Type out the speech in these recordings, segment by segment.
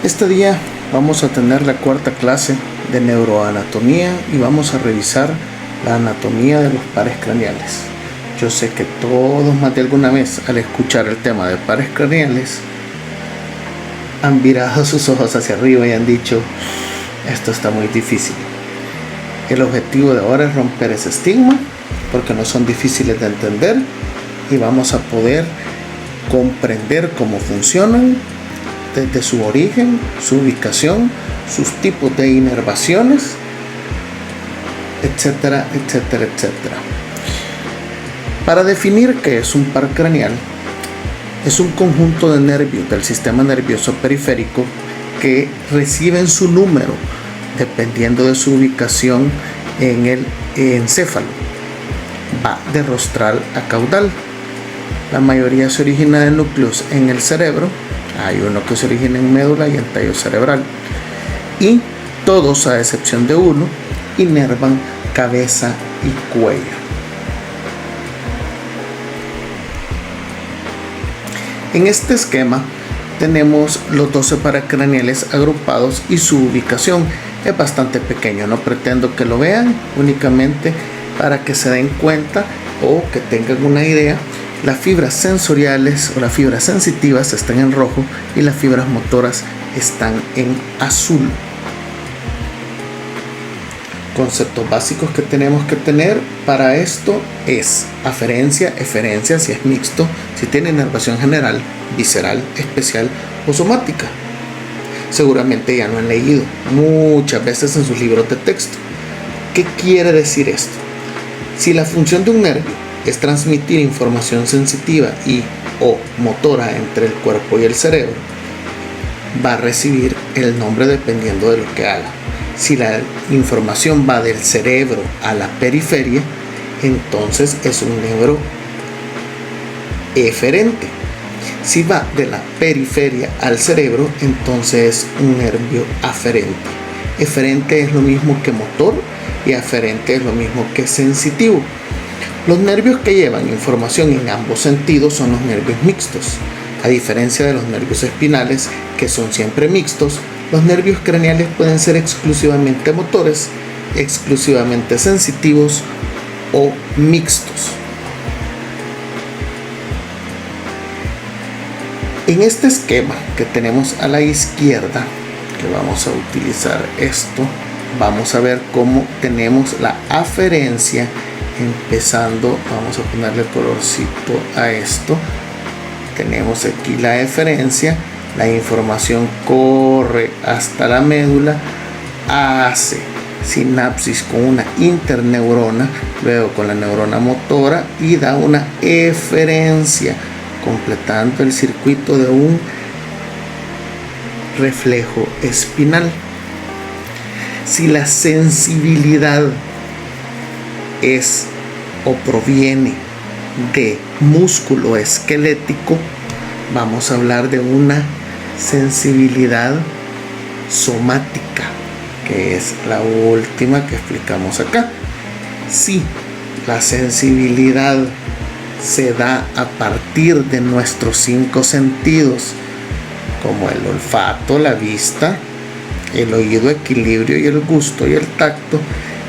Este día vamos a tener la cuarta clase de neuroanatomía y vamos a revisar la anatomía de los pares craneales. Yo sé que todos más de alguna vez al escuchar el tema de pares craneales han virado sus ojos hacia arriba y han dicho: esto está muy difícil. El objetivo de ahora es romper ese estigma porque no son difíciles de entender y vamos a poder comprender cómo funcionan desde su origen, su ubicación, sus tipos de inervaciones, etcétera, etcétera, etcétera. Para definir qué es un par craneal, es un conjunto de nervios del sistema nervioso periférico que reciben su número dependiendo de su ubicación en el encéfalo. Va de rostral a caudal. La mayoría se origina de núcleos en el cerebro. Hay uno que se origina en médula y en tallo cerebral. Y todos, a excepción de uno, inervan cabeza y cuello. En este esquema tenemos los 12 pares craneales agrupados y su ubicación es bastante pequeño. No pretendo que lo vean, únicamente para que se den cuenta o que tengan una idea. Las fibras sensoriales o las fibras sensitivas están en rojo y las fibras motoras están en azul. Conceptos básicos que tenemos que tener para esto es aferencia, eferencia si es mixto, si tiene inervación general, visceral, especial o somática. Seguramente ya lo han leído muchas veces en sus libros de texto. ¿Qué quiere decir esto? Si la función de un nervio es transmitir información sensitiva y o motora entre el cuerpo y el cerebro, va a recibir el nombre dependiendo de lo que haga. Si la información va del cerebro a la periferia, entonces es un nervio eferente. Si va de la periferia al cerebro, entonces es un nervio aferente. Eferente es lo mismo que motor y aferente es lo mismo que sensitivo. Los nervios que llevan información en ambos sentidos son los nervios mixtos. A diferencia de los nervios espinales, que son siempre mixtos, los nervios craneales pueden ser exclusivamente motores, exclusivamente sensitivos o mixtos. En este esquema que tenemos a la izquierda, que vamos a utilizar esto, vamos a ver cómo tenemos la aferencia. Empezando, vamos a ponerle colorcito a esto. Tenemos aquí la eferencia. La información corre hasta la médula, hace sinapsis con una interneurona, luego con la neurona motora y da una eferencia, completando el circuito de un reflejo espinal. Si la sensibilidad es o proviene de músculo esquelético, vamos a hablar de una sensibilidad somática, que es la última que explicamos acá. Si la sensibilidad se da a partir de nuestros 5 sentidos, como el olfato, la vista, el oído, equilibrio y el gusto y el tacto,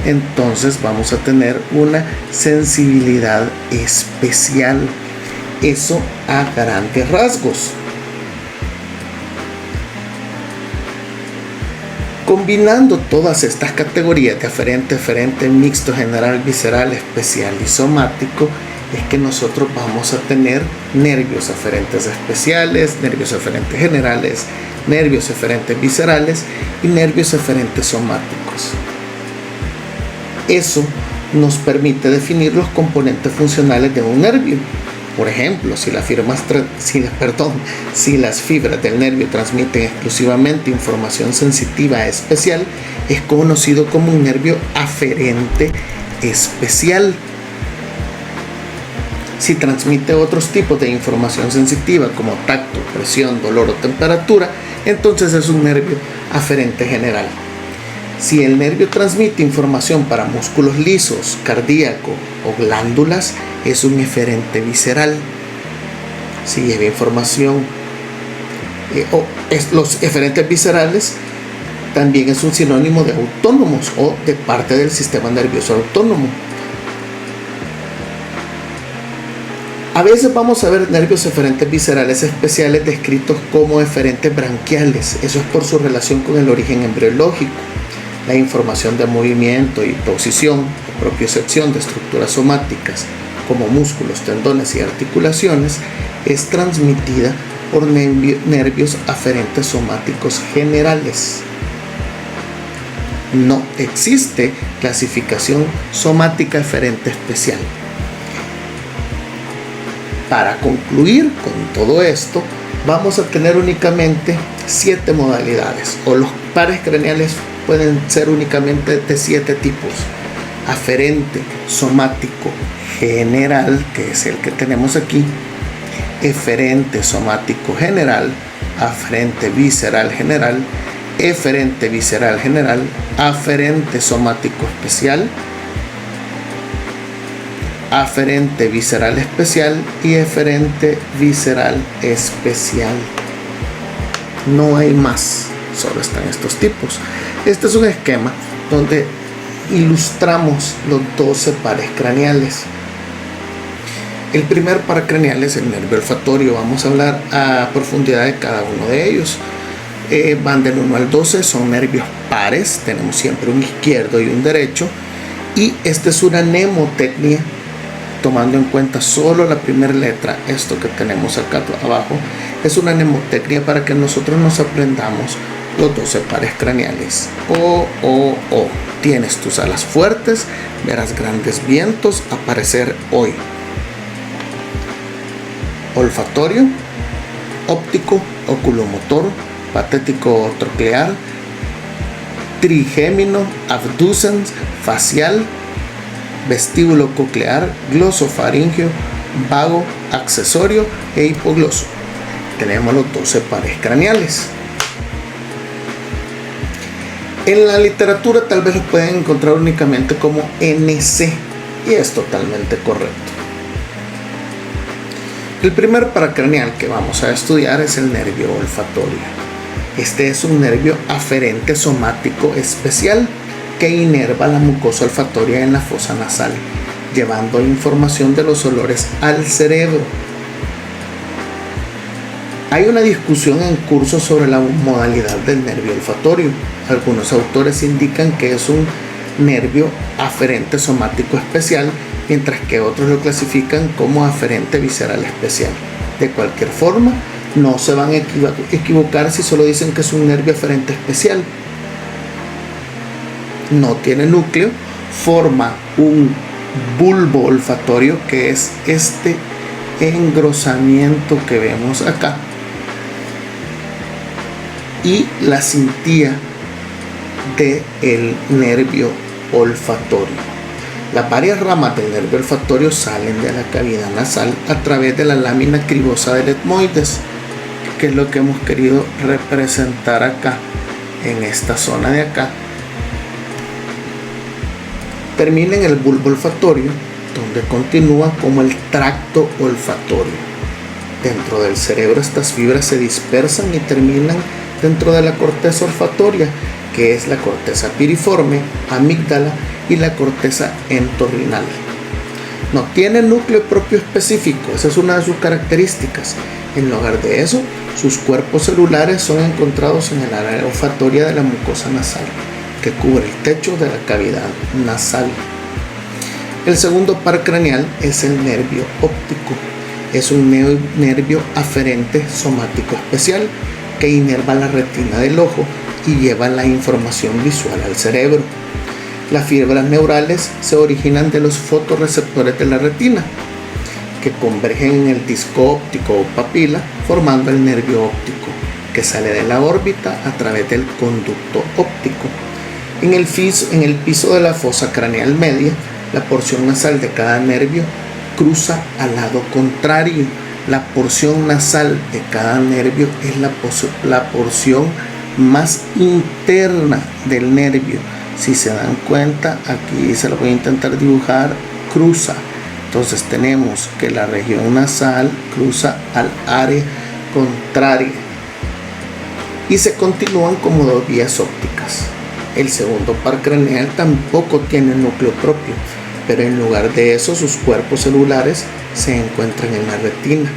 entonces vamos a tener una sensibilidad especial. Eso a grandes rasgos. Combinando todas estas categorías de aferente, eferente, mixto, general, visceral, especial y somático, es que nosotros vamos a tener nervios aferentes especiales, nervios aferentes generales, nervios aferentes viscerales y nervios aferentes somáticos. Eso nos permite definir los componentes funcionales de un nervio. Por ejemplo, si las fibras del nervio transmiten exclusivamente información sensitiva especial, es conocido como un nervio aferente especial. Si transmite otros tipos de información sensitiva como tacto, presión, dolor o temperatura, entonces es un nervio aferente general. Si el nervio transmite información para músculos lisos, cardíaco o glándulas, es un eferente visceral. Si lleva información Los eferentes viscerales también es un sinónimo de autónomos o de parte del sistema nervioso autónomo. A veces vamos a ver nervios eferentes viscerales especiales descritos como eferentes branquiales. Eso es por su relación con el origen embriológico. La información de movimiento y posición, propiocepción de estructuras somáticas como músculos, tendones y articulaciones es transmitida por nervios aferentes somáticos generales. No existe clasificación somática eferente especial. Para concluir con todo esto, vamos a tener únicamente 7 modalidades, o los pares craneales pueden ser únicamente de 7 tipos: aferente somático general, que es el que tenemos aquí; eferente somático general; aferente visceral general; eferente visceral general; aferente somático especial; aferente visceral especial y eferente visceral especial. No hay más, solo están estos tipos. Este es un esquema donde ilustramos los 12 pares craneales. El primer par craneal es el nervio olfatorio. Vamos a hablar a profundidad de cada uno de ellos. Van del 1 al 12, son nervios pares. Tenemos siempre un izquierdo y un derecho. Y esta es una mnemotecnia, tomando en cuenta solo la primera letra. Esto que tenemos acá abajo es una mnemotecnia para que nosotros nos aprendamos los 12 pares craneales. O. Tienes tus alas fuertes, verás grandes vientos aparecer hoy. Olfatorio, óptico, oculomotor, patético troclear, trigémino, abducens, facial, vestíbulo coclear, glosofaringeo, vago, accesorio e hipogloso. Tenemos los 12 pares craneales. En la literatura tal vez los pueden encontrar únicamente como NC, y es totalmente correcto. El primer paracraneal que vamos a estudiar es el nervio olfatorio. Este es un nervio aferente somático especial que inerva la mucosa olfatoria en la fosa nasal, llevando información de los olores al cerebro. Hay una discusión en curso sobre la modalidad del nervio olfatorio. Algunos autores indican que es un nervio aferente somático especial, mientras que otros lo clasifican como aferente visceral especial. De cualquier forma, no se van a equivocar si solo dicen que es un nervio aferente especial. No tiene núcleo, forma un bulbo olfatorio, que es este engrosamiento que vemos acá, y la cintilla del nervio olfatorio. Las varias ramas del nervio olfatorio salen de la cavidad nasal a través de la lámina cribosa del etmoides, que es lo que hemos querido representar acá, en esta zona de acá. Termina en el bulbo olfatorio, donde continúa como el tracto olfatorio. Dentro del cerebro estas fibras se dispersan y terminan dentro de la corteza olfatoria, que es la corteza piriforme, amígdala y la corteza entorrinal. No tiene núcleo propio específico, esa es una de sus características. En lugar de eso, sus cuerpos celulares son encontrados en el área olfatoria de la mucosa nasal, que cubre el techo de la cavidad nasal. El segundo par craneal es el nervio óptico. Es un nervio aferente somático especial que inerva la retina del ojo y lleva la información visual al cerebro. Las fibras neurales se originan de los fotorreceptores de la retina, que convergen en el disco óptico o papila, formando el nervio óptico, que sale de la órbita a través del conducto óptico. En el piso de la fosa craneal media, la porción nasal de cada nervio cruza al lado contrario. La porción nasal de cada nervio es la porción más interna del nervio. Si se dan cuenta, aquí se lo voy a intentar dibujar, cruza. Entonces tenemos que la región nasal cruza al área contraria. y se continúan como dos vías ópticas. El segundo par craneal tampoco tiene núcleo propio, pero en lugar de eso sus cuerpos celulares se encuentran en la retina.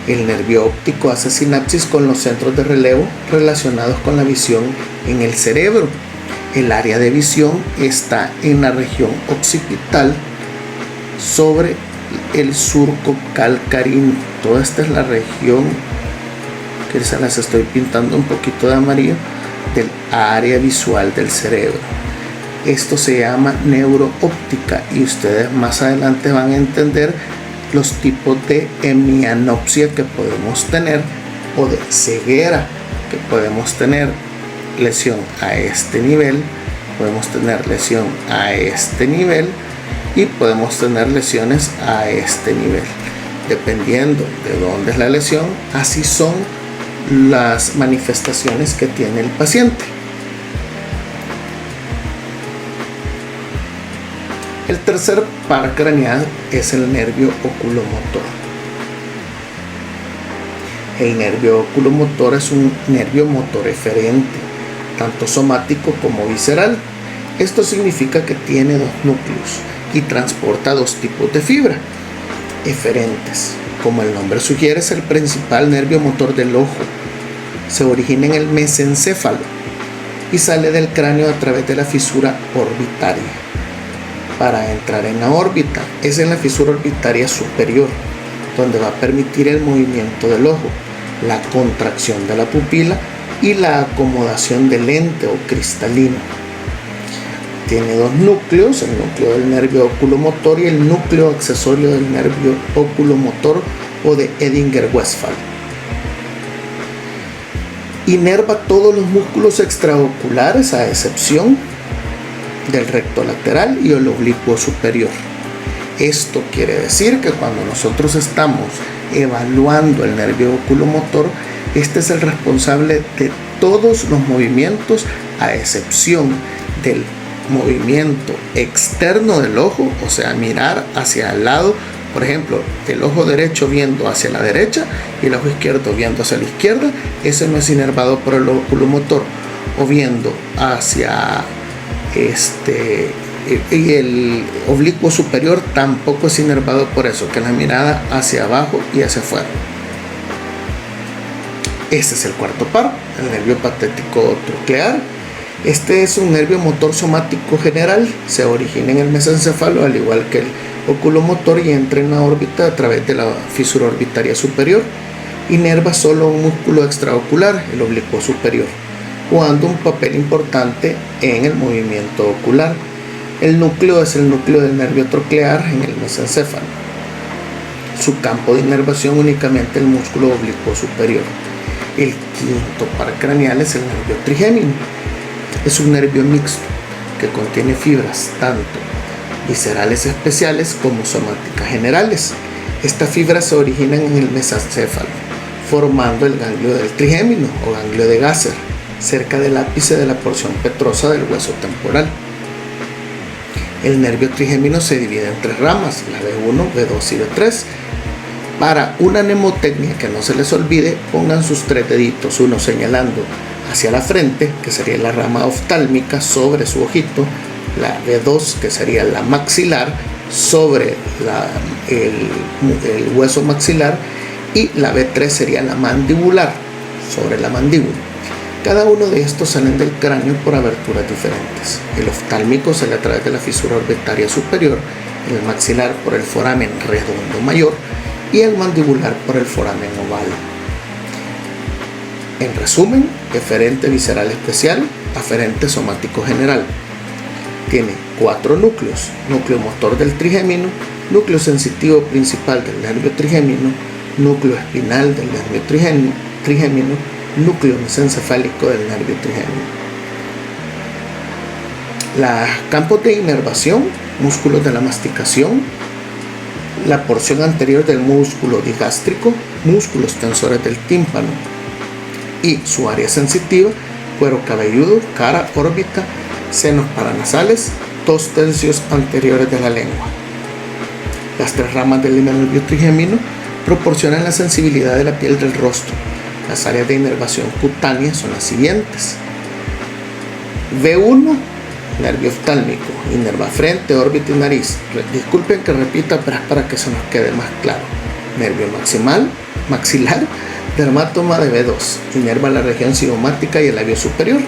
El nervio óptico hace sinapsis con los centros de relevo relacionados con la visión en el cerebro. El área de visión está en la región occipital sobre el surco calcarino. Toda esta es la región que se las estoy pintando un poquito de amarillo del área visual del cerebro. Esto se llama neuroóptica y ustedes más adelante van a entender los tipos de hemianopsia que podemos tener o de ceguera que podemos tener. Lesión a este nivel, podemos tener lesión a este nivel y podemos tener lesiones a este nivel. Dependiendo de dónde es la lesión, así son las manifestaciones que tiene el paciente. El tercer par craneal es el nervio oculomotor. El nervio oculomotor es un nervio motor eferente, tanto somático como visceral. Esto significa que tiene dos núcleos y transporta dos tipos de fibra eferentes. Como el nombre sugiere, es el principal nervio motor del ojo. Se origina en el mesencéfalo y sale del cráneo a través de la fisura orbitaria. Para entrar en la órbita es en la fisura orbitaria superior, donde va a permitir el movimiento del ojo, la contracción de la pupila y la acomodación del lente o cristalino. Tiene dos núcleos, el núcleo del nervio oculomotor y el núcleo accesorio del nervio oculomotor o de Edinger-Westphal. Inerva todos los músculos extraoculares a excepción del recto lateral y el oblicuo superior. Esto quiere decir que cuando nosotros estamos evaluando el nervio oculomotor, este es el responsable de todos los movimientos a excepción del movimiento externo del ojo, o sea, mirar hacia el lado, por ejemplo, el ojo derecho viendo hacia la derecha y el ojo izquierdo viendo hacia la izquierda. Ese no es inervado por el oculomotor, o viendo hacia y el oblicuo superior tampoco es inervado por eso, que es la mirada hacia abajo y hacia afuera. Este es el cuarto par, el nervio patético troclear. Este es un nervio motor somático general, se origina en el mesencéfalo al igual que el oculomotor y entra en la órbita a través de la fisura orbitaria superior. Inerva solo un músculo extraocular, el oblicuo superior, jugando un papel importante en el movimiento ocular. El núcleo es el núcleo del nervio troclear en el mesencéfalo. Su campo de inervación únicamente el músculo oblicuo superior. El quinto par craneal es el nervio trigémino. Es un nervio mixto que contiene fibras tanto viscerales especiales como somáticas generales. Estas fibras se originan en el mesencéfalo, formando el ganglio del trigémino o ganglio de Gasser, cerca del ápice de la porción petrosa del hueso temporal. El nervio trigémino se divide en tres ramas, la B1, B2 y B3. Para una mnemotecnia que no se les olvide, pongan sus tres deditos, uno señalando hacia la frente, que sería la rama oftálmica sobre su ojito, la B2, que sería la maxilar, sobre el hueso maxilar, y la B3 sería la mandibular, sobre la mandíbula. Cada uno de estos salen del cráneo por aberturas diferentes. El oftálmico sale a través de la fisura orbitaria superior, el maxilar por el foramen redondo mayor y el mandibular por el foramen oval. En resumen, eferente visceral especial, aferente somático general. Tiene 4 núcleos: núcleo motor del trigémino, núcleo sensitivo principal del nervio trigémino, núcleo espinal del nervio trigémino, núcleo mesencefálico del nervio trigémino. Los campos de inervación: músculos de la masticación, la porción anterior del músculo digástrico, músculos tensores del tímpano y su área sensitiva: cuero cabelludo, cara, órbita, senos paranasales, 2 tercios anteriores de la lengua. Las 3 ramas del nervio trigémino proporcionan la sensibilidad de la piel del rostro, Las áreas de inervación cutánea son las siguientes. V1, nervio oftálmico, inerva frente, órbita y nariz. Disculpen que repita, pero es para que se nos quede más claro. Nervio maxilar, dermatoma de V2, inerva la región cigomática y el labio superior.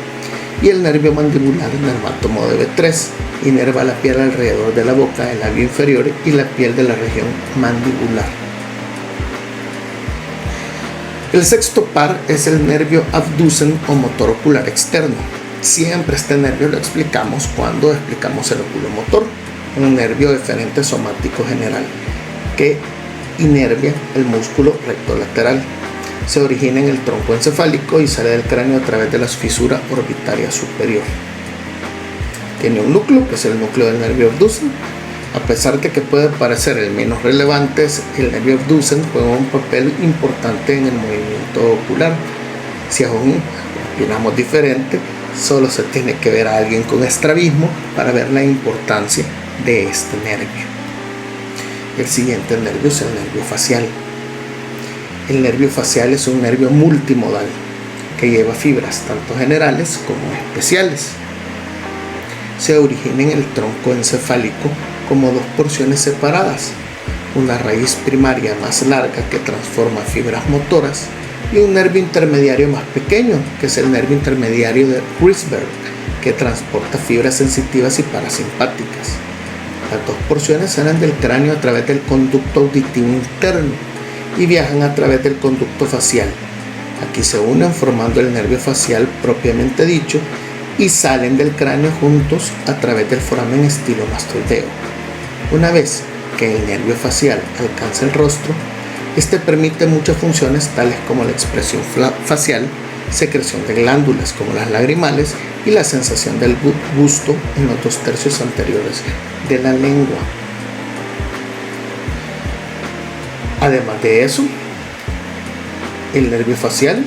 Y el nervio mandibular, dermatomo de V3, inerva la piel alrededor de la boca, el labio inferior y la piel de la región mandibular. El sexto par es el nervio abducen o motor ocular externo. Siempre este nervio lo explicamos cuando explicamos el oculomotor, un nervio eferente somático general que inervia el músculo rectolateral. Se origina en el tronco encefálico y sale del cráneo a través de la fisura orbitaria superior. Tiene un núcleo, que es el núcleo del nervio abducen. A pesar de que puede parecer el menos relevante, el nervio abducen juega un papel importante en el movimiento ocular. Si aún opinamos diferente, solo se tiene que ver a alguien con estrabismo para ver la importancia de este nervio. El siguiente nervio es el nervio facial. El nervio facial es un nervio multimodal que lleva fibras tanto generales como especiales. Se origina en el tronco encefálico como dos porciones separadas, una raíz primaria más larga que transforma fibras motoras y un nervio intermediario más pequeño, que es el nervio intermediario de Rysberg, que transporta fibras sensitivas y parasimpáticas. Las dos porciones salen del cráneo a través del conducto auditivo interno y viajan a través del conducto facial. Aquí se unen formando el nervio facial propiamente dicho y salen del cráneo juntos a través del foramen estilomastoideo. Una vez que el nervio facial alcanza el rostro, este permite muchas funciones tales como la expresión facial, secreción de glándulas como las lagrimales y la sensación del gusto en los 2 tercios anteriores de la lengua. Además de eso, el nervio facial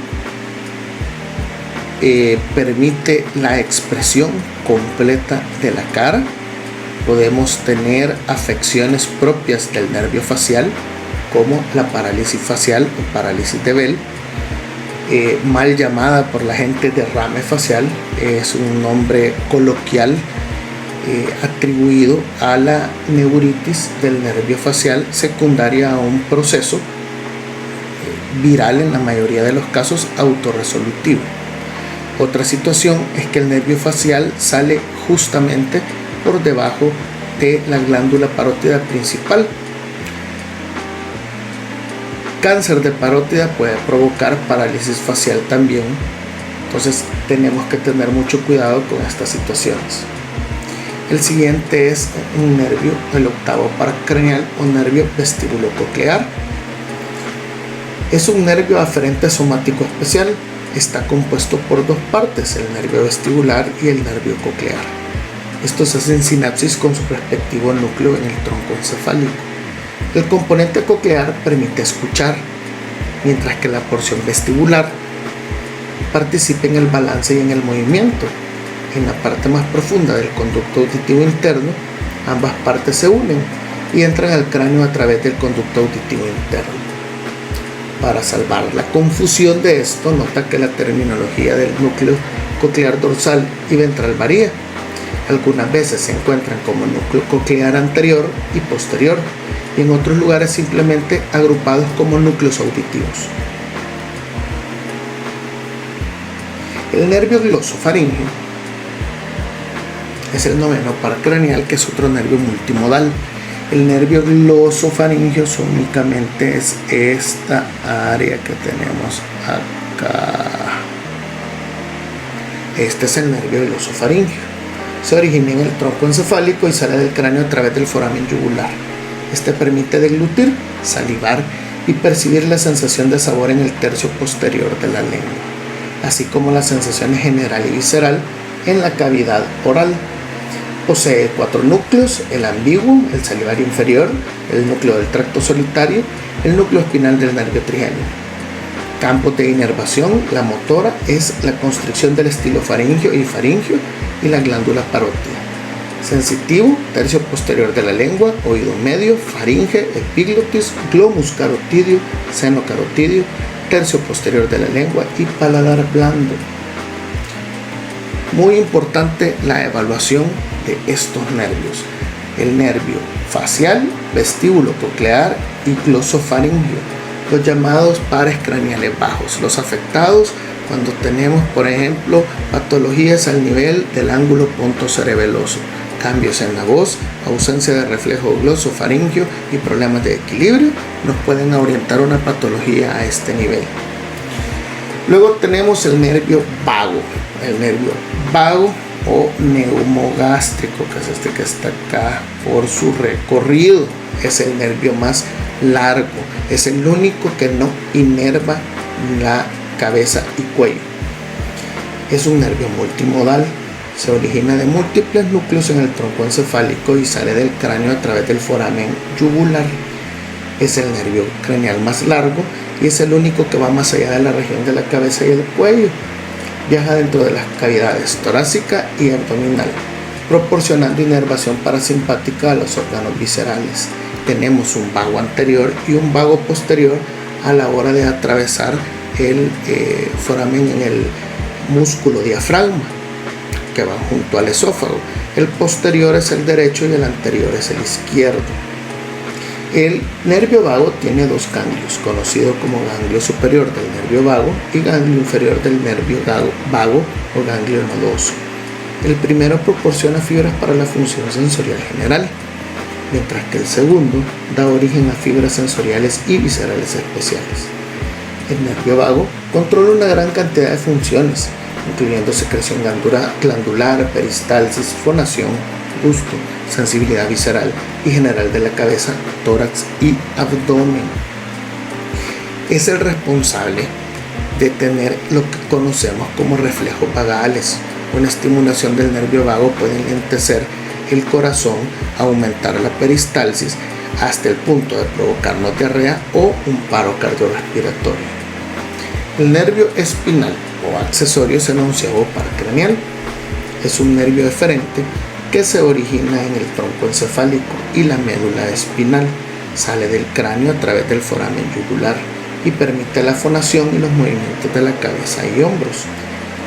permite la expresión completa de la cara. Podemos tener afecciones propias del nervio facial, como la parálisis facial o parálisis de Bell, mal llamada por la gente derrame facial. Es un nombre coloquial atribuido a la neuritis del nervio facial secundaria a un proceso viral, en la mayoría de los casos autorresolutivo. Otra situación es que el nervio facial sale justamente por debajo de la glándula parótida principal. Cáncer de parótida puede provocar parálisis facial también, entonces tenemos que tener mucho cuidado con estas situaciones. El siguiente es un nervio, el octavo par craneal o nervio vestíbulo-coclear. Es un nervio aferente somático especial. Está compuesto por 2 partes, el nervio vestibular y el nervio coclear. Estos hacen sinapsis con su respectivo núcleo en el tronco encefálico. El componente coclear permite escuchar, mientras que la porción vestibular participa en el balance y en el movimiento. En la parte más profunda del conducto auditivo interno, ambas partes se unen y entran al cráneo a través del conducto auditivo interno. Para salvar la confusión de esto, nota que la terminología del núcleo coclear dorsal y ventral varía. Algunas veces se encuentran como núcleo coclear anterior y posterior, y en otros lugares simplemente agrupados como núcleos auditivos. El nervio glosofaríngeo es el noveno par craneal, que es otro nervio multimodal. El nervio glosofaríngeo únicamente es esta área que tenemos acá. Este es el nervio glosofaríngeo. Se origina en el tronco encefálico y sale del cráneo a través del foramen yugular. Este permite deglutir, salivar y percibir la sensación de sabor en el tercio posterior de la lengua, así como las sensaciones general y visceral en la cavidad oral. Posee 4 núcleos: el ambiguo, el salivario inferior, el núcleo del tracto solitario, el núcleo espinal del nervio trigémino. Campos de inervación: la motora es la constricción del estilofaringio y faringio y la glándula parótida. Sensitivo: tercio posterior de la lengua, oído medio, faringe, epiglotis, glomus carotidio, seno carotidio, tercio posterior de la lengua y paladar blando. Muy importante la evaluación de estos nervios: el nervio facial, vestíbulo coclear y glosofaringio, los llamados pares craneales bajos, los afectados cuando tenemos, por ejemplo, patologías al nivel del ángulo pontocerebeloso, cambios en la voz, ausencia de reflejo glosofaringio y problemas de equilibrio, nos pueden orientar una patología a este nivel. Luego tenemos el nervio vago. El nervio vago o neumogástrico, que es este que está acá por su recorrido, es el nervio más largo, es el único que no inerva la cabeza y cuello. Es un nervio multimodal, se origina de múltiples núcleos en el tronco encefálico y sale del cráneo a través del foramen yugular. Es el nervio craneal más largo y es el único que va más allá de la región de la cabeza y el cuello. Viaja dentro de las cavidades torácica y abdominal, proporcionando inervación parasimpática a los órganos viscerales. Tenemos un vago anterior y un vago posterior a la hora de atravesar el foramen en el músculo diafragma, que va junto al esófago. El posterior es el derecho y el anterior es el izquierdo. El nervio vago tiene dos ganglios, conocido como ganglio superior del nervio vago y ganglio inferior del nervio vago o ganglio nodoso. El primero proporciona fibras para la función sensorial general, mientras que el segundo da origen a fibras sensoriales y viscerales especiales. El nervio vago controla una gran cantidad de funciones, incluyendo secreción glandular, peristalsis, fonación, gusto, sensibilidad visceral y general de la cabeza, tórax y abdomen. Es el responsable de tener lo que conocemos como reflejos vagales. Una estimulación del nervio vago puede enlentecer el corazón, aumentar la peristalsis hasta el punto de provocarnos diarrea o un paro cardiorrespiratorio. El nervio espinal o accesorio es el onceavo par craneal. Es un nervio eferente que se origina en el tronco encefálico y la médula espinal. Sale del cráneo a través del foramen yugular y permite la fonación y los movimientos de la cabeza y hombros.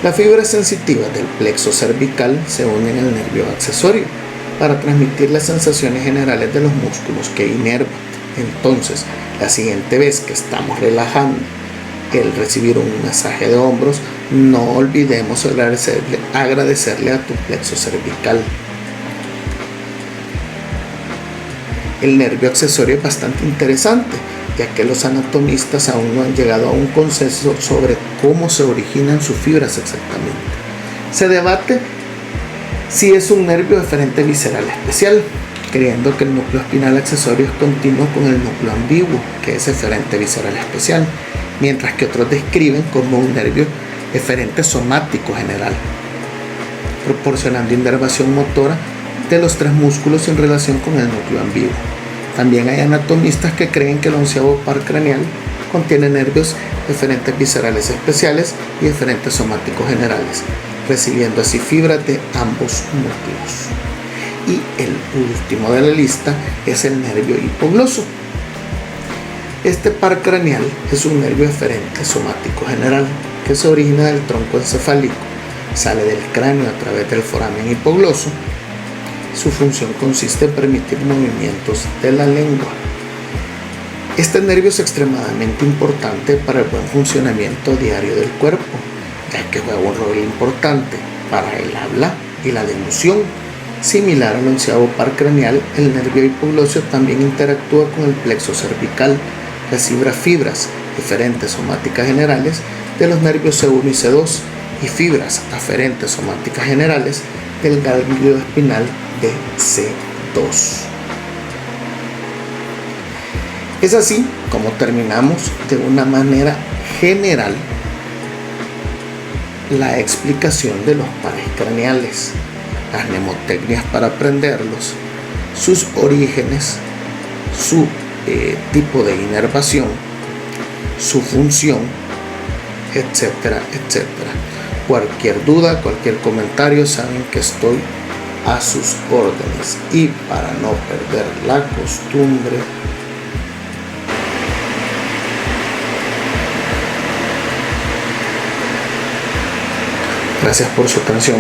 Las fibras sensitivas del plexo cervical se unen al nervio accesorio para transmitir las sensaciones generales de los músculos que inervan. Entonces, la siguiente vez que estamos relajando el recibir un masaje de hombros, no olvidemos agradecerle a tu plexo cervical. El nervio accesorio es bastante interesante, ya que los anatomistas aún no han llegado a un consenso sobre cómo se originan sus fibras exactamente. Se debate si es un nervio eferente visceral especial, creyendo que el núcleo espinal accesorio es continuo con el núcleo ambiguo, que es eferente visceral especial, mientras que otros describen como un nervio eferente somático general, proporcionando inervación motora de los tres músculos en relación con el núcleo ambiguo. También hay anatomistas que creen que el onceavo par craneal contiene nervios eferentes viscerales especiales y eferentes somáticos generales, recibiendo así fibras de ambos núcleos. Y el último de la lista es el nervio hipogloso. Este par craneal es un nervio eferente somático general que se origina del tronco encefálico, sale del cráneo a través del foramen hipogloso. Su función consiste en permitir movimientos de la lengua. Este nervio es extremadamente importante para el buen funcionamiento diario del cuerpo, ya que juega un rol importante para el habla y la deglución. Similar al onceavo par craneal, el nervio hipoglosio también interactúa con el plexo cervical, recibe fibras eferentes somáticas generales de los nervios C1 y C2 y fibras aferentes somáticas generales del ganglio espinal de C2. Es así como terminamos de una manera general la explicación de los pares craneales, las mnemotecnias para aprenderlos, sus orígenes, su tipo de inervación, su función, etcétera, etcétera. Cualquier duda, cualquier comentario, saben que estoy a sus órdenes. Y para no perder la costumbre, Gracias por su atención.